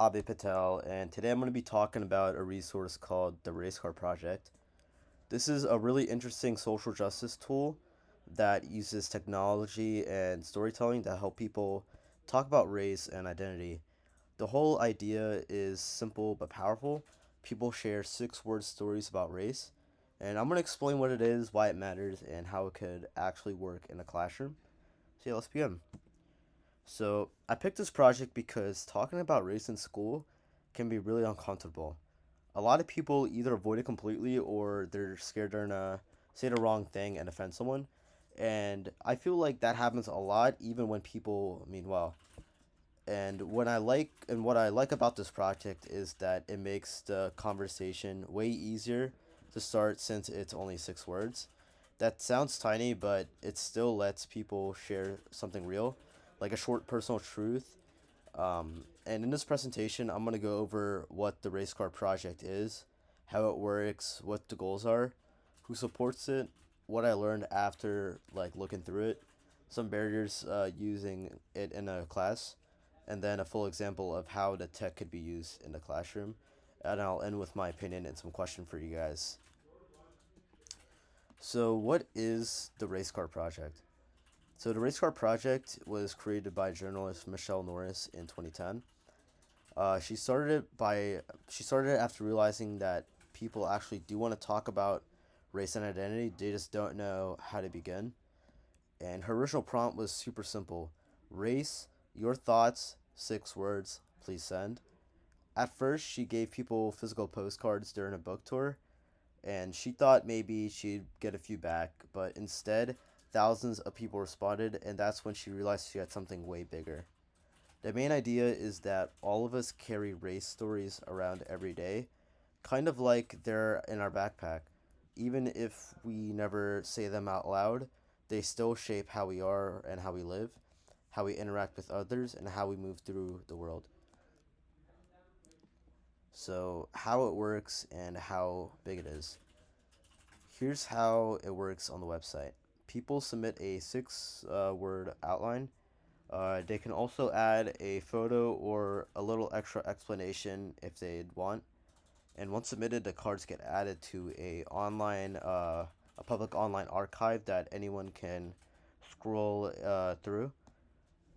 Abhay Patel, and today I'm going to be talking about a resource called the Race Car Project. This is a really interesting social justice tool that uses technology and storytelling to help people talk about race and identity. The whole idea is simple but powerful. People share six-word stories about race, and I'm going to explain what it is, why it matters, and how it could actually work in a classroom. So, yeah, let's begin. So I picked this project because talking about race in school can be really uncomfortable. A lot of people either avoid it completely or they're scared they're gonna say the wrong thing and offend someone. And I feel like that happens a lot even when people mean well. And what I like about this project is that it makes the conversation way easier to start since it's only six words. That sounds tiny, but it still lets people share something real, like a short personal truth. And in this presentation, I'm going to go over what the race car project is, how it works, what the goals are, who supports it, what I learned after looking through it, some barriers using it in a class, and then a full example of how the tech could be used in the classroom. And I'll end with my opinion and some question for you guys. So, what is the race car project? So, the race car project was created by journalist Michelle Norris in 2010. She started it by she started it after realizing that people actually do want to talk about race and identity. They just don't know how to begin. And her original prompt was super simple: race, your thoughts, six words, please send. At first, she gave people physical postcards during a book tour, and she thought maybe she'd get a few back, but instead, thousands of people responded, and that's when she realized she had something way bigger. The main idea is that all of us carry race stories around every day, kind of like they're in our backpack. Even if we never say them out loud, they still shape how we are and how we live, how we interact with others, and how we move through the world. So, how it works and how big it is. Here's how it works on the website. People submit a six word outline. They can also add a photo or a little extra explanation if they'd want. And once submitted, the cards get added to a public online archive that anyone can scroll through.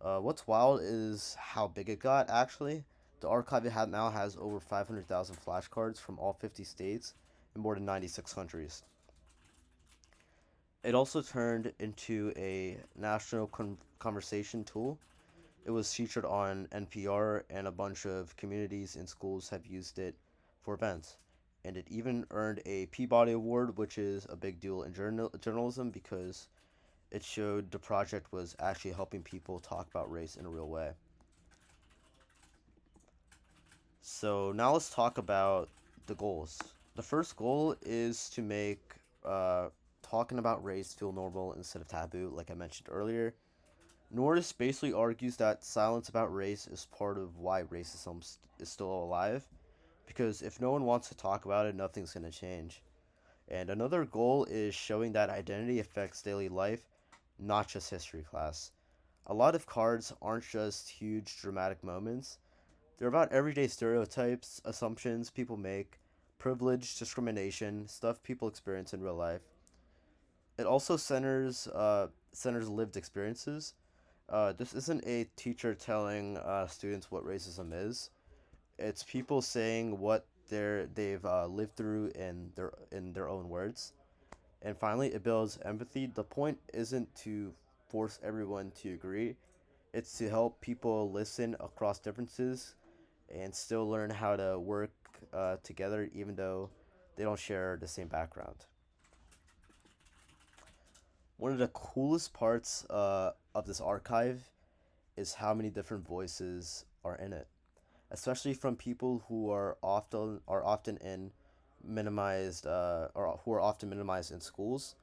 What's wild is how big it got. Actually, the archive now has over 500,000 flashcards from all 50 states in more than 96 countries. It also turned into a national conversation tool. It was featured on NPR, and a bunch of communities and schools have used it for events. And it even earned a Peabody Award, which is a big deal in journalism because it showed the project was actually helping people talk about race in a real way. So now let's talk about the goals. The first goal is to make uh, talking about race feel normal instead of taboo, like I mentioned earlier. Norris basically argues that silence about race is part of why racism is still alive, because if no one wants to talk about it, nothing's going to change. And another goal is showing that identity affects daily life, not just history class. A lot of cards aren't just huge dramatic moments, they're about everyday stereotypes, assumptions people make, privilege, discrimination, stuff people experience in real life. It also centers lived experiences. This isn't a teacher telling students what racism is. It's people saying what they've lived through in their own words. And finally, it builds empathy. The point isn't to force everyone to agree. It's to help people listen across differences and still learn how to work together, even though they don't share the same background. One of the coolest parts of this archive is how many different voices are in it, especially from people who are often in minimized or who are often minimized in schools.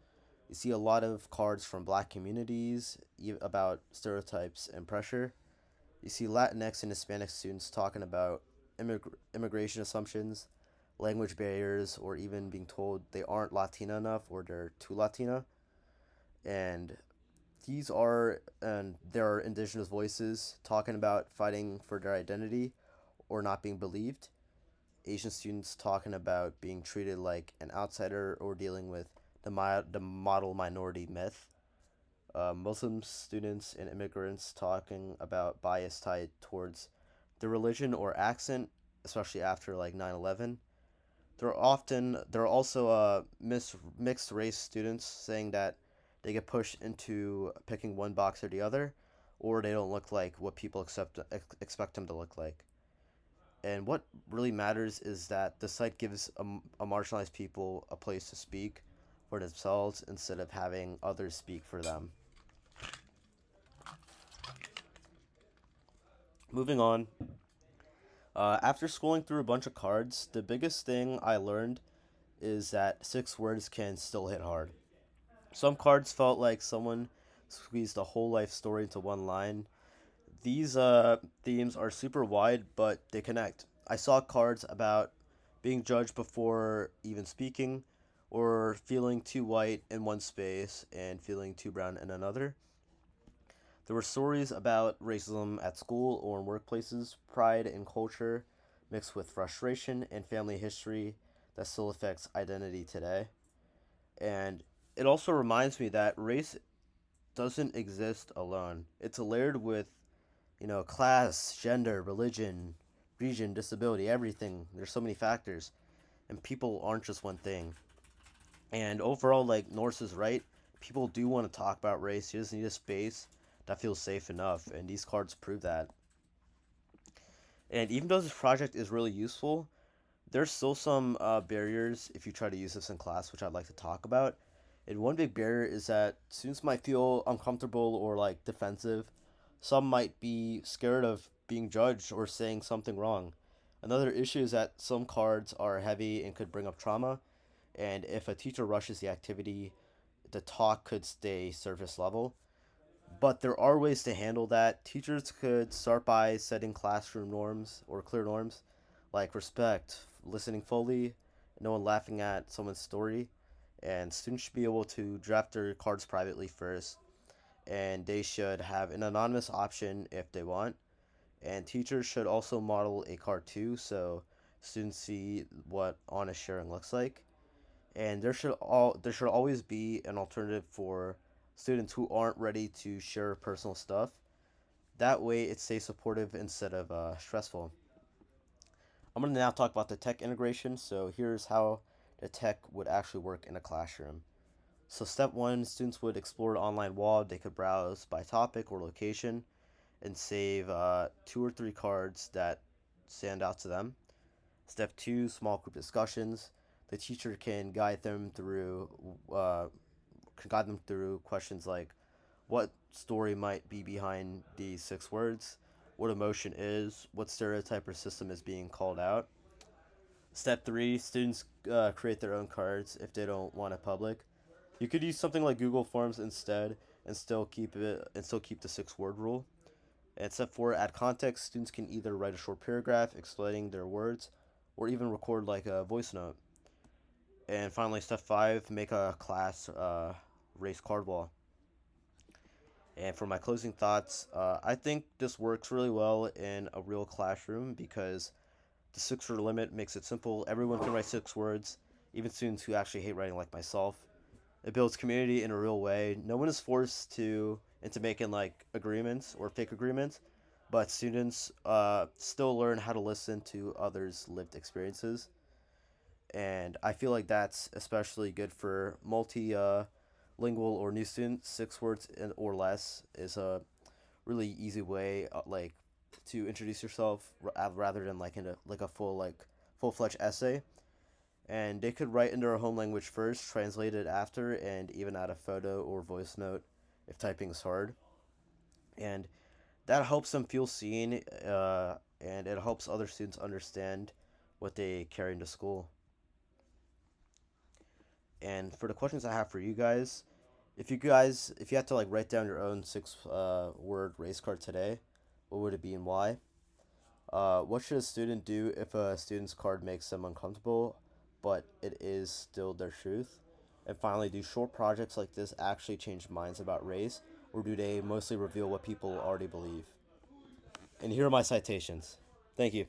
You see a lot of cards from Black communities about stereotypes and pressure. You see Latinx and Hispanic students talking about immigration assumptions, language barriers, or even being told they aren't Latina enough or they're too Latina. And there are indigenous voices talking about fighting for their identity or not being believed. Asian students talking about being treated like an outsider or dealing with the model minority myth. Muslim students and immigrants talking about bias tied towards the religion or accent, especially after like 9/11. There are also mixed race students saying that they get pushed into picking one box or the other, or they don't look like what people expect them to look like. And what really matters is that the site gives a marginalized people a place to speak for themselves instead of having others speak for them. Moving on, after scrolling through a bunch of cards, the biggest thing I learned is that 6 words can still hit hard. Some cards felt like someone squeezed a whole life story into one line. These themes are super wide, but they connect. I saw cards about being judged before even speaking, or feeling too white in one space and feeling too brown in another. There were stories about racism at school or in workplaces, pride in culture mixed with frustration, and family history that still affects identity today. And it also reminds me that race doesn't exist alone. It's layered with, class, gender, religion, region, disability, everything. There's so many factors, and people aren't just one thing. And overall, like Norse is right, people do want to talk about race. You just need a space that feels safe enough, and these cards prove that. And even though this project is really useful, there's still some barriers if you try to use this in class, which I'd like to talk about. And one big barrier is that students might feel uncomfortable or like defensive. Some might be scared of being judged or saying something wrong. Another issue is that some cards are heavy and could bring up trauma, and if a teacher rushes the activity, the talk could stay surface level. But there are ways to handle that. Teachers could start by setting classroom norms or clear norms like respect, listening fully, no one laughing at someone's story. And students should be able to draft their cards privately first. And they should have an anonymous option if they want. And teachers should also model a card too so students see what honest sharing looks like. And there should always be an alternative for students who aren't ready to share personal stuff. That way, it stays supportive instead of stressful. I'm going to now talk about the tech integration. So here's how the tech would actually work in a classroom. So step one, students would explore an online wall. They could browse by topic or location and save 2 or 3 cards that stand out to them. Step two, small group discussions. The teacher uh, can guide them through questions like what story might be behind these 6 words, what emotion is, what stereotype or system is being called out. Step three, students create their own cards if they don't want it public. You could use something like Google Forms instead and still keep the 6 word rule. And step four, add context. Students can either write a short paragraph explaining their words or even record like a voice note. And finally, step five, make a class race card wall. And for my closing thoughts, I think this works really well in a real classroom because the 6 word limit makes it simple. Everyone can write 6 words, even students who actually hate writing like myself. It builds community in a real way. No one is forced to into making like agreements or fake agreements, but students still learn how to listen to others' lived experiences. And I feel like that's especially good for multi lingual or new students. 6 words or less is a really easy way like to introduce yourself rather than like in a like a full fledged essay. And they could write in their home language first, translate it after, and even add a photo or voice note if typing is hard. And that helps them feel seen, and it helps other students understand what they carry into school. And for the questions I have for you guys, if you had to like write down your own 6 word race card today, what would it be and why? What should a student do if a student's card makes them uncomfortable, but it is still their truth? And finally, do short projects like this actually change minds about race, or do they mostly reveal what people already believe? And here are my citations. Thank you.